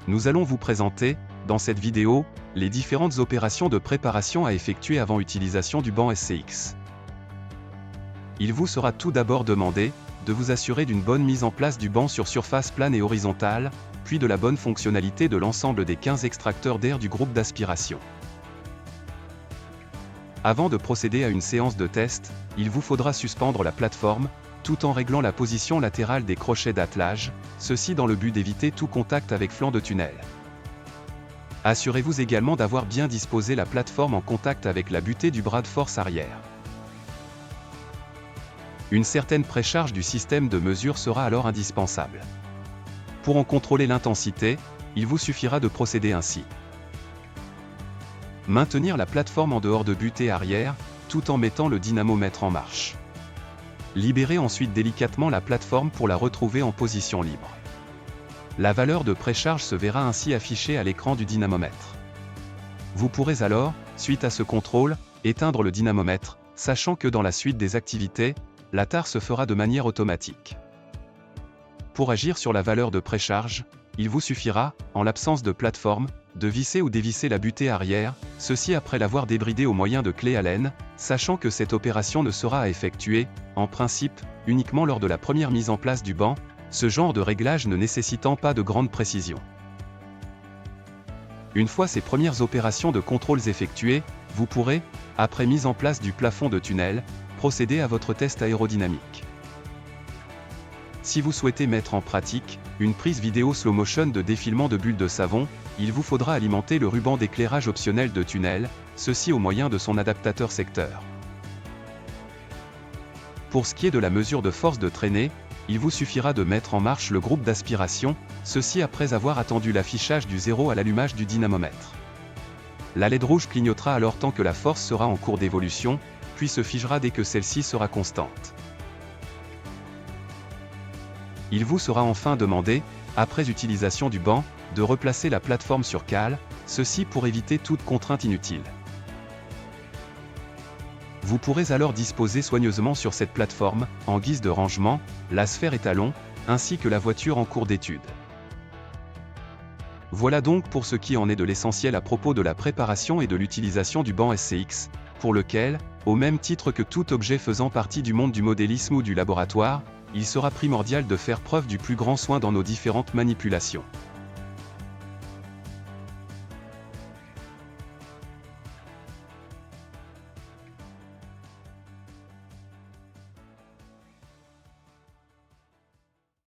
Nous allons vous présenter, dans cette vidéo, les différentes opérations de préparation à effectuer avant utilisation du banc SCX. Il vous sera tout d'abord demandé de vous assurer d'une bonne mise en place du banc sur surface plane et horizontale, puis de la bonne fonctionnalité de l'ensemble des 15 extracteurs d'air du groupe d'aspiration. Avant de procéder à une séance de test, il vous faudra suspendre la plateforme, tout en réglant la position latérale des crochets d'attelage, ceci dans le but d'éviter tout contact avec flanc de tunnel. Assurez-vous également d'avoir bien disposé la plateforme en contact avec la butée du bras de force arrière. Une certaine précharge du système de mesure sera alors indispensable. Pour en contrôler l'intensité, il vous suffira de procéder ainsi. Maintenir la plateforme en dehors de butée arrière, tout en mettant le dynamomètre en marche. Libérez ensuite délicatement la plateforme pour la retrouver en position libre. La valeur de précharge se verra ainsi affichée à l'écran du dynamomètre. Vous pourrez alors, suite à ce contrôle, éteindre le dynamomètre, sachant que dans la suite des activités, la tare se fera de manière automatique. Pour agir sur la valeur de précharge, il vous suffira, en l'absence de plateforme, de visser ou dévisser la butée arrière, ceci après l'avoir débridée au moyen de clé Allen, sachant que cette opération ne sera à effectuer, en principe, uniquement lors de la première mise en place du banc, ce genre de réglage ne nécessitant pas de grande précision. Une fois ces premières opérations de contrôles effectuées, vous pourrez, après mise en place du plafond de tunnel, procéder à votre test aérodynamique. Si vous souhaitez mettre en pratique une prise vidéo slow motion de défilement de bulles de savon, il vous faudra alimenter le ruban d'éclairage optionnel de tunnel, ceci au moyen de son adaptateur secteur. Pour ce qui est de la mesure de force de traînée, il vous suffira de mettre en marche le groupe d'aspiration, ceci après avoir attendu l'affichage du 0 à l'allumage du dynamomètre. La LED rouge clignotera alors tant que la force sera en cours d'évolution, puis se figera dès que celle-ci sera constante. Il vous sera enfin demandé, après utilisation du banc, de replacer la plateforme sur cale, ceci pour éviter toute contrainte inutile. Vous pourrez alors disposer soigneusement sur cette plateforme, en guise de rangement, la sphère étalon, ainsi que la voiture en cours d'étude. Voilà donc pour ce qui en est de l'essentiel à propos de la préparation et de l'utilisation du banc SCX, pour lequel, au même titre que tout objet faisant partie du monde du modélisme ou du laboratoire, il sera primordial de faire preuve du plus grand soin dans nos différentes manipulations.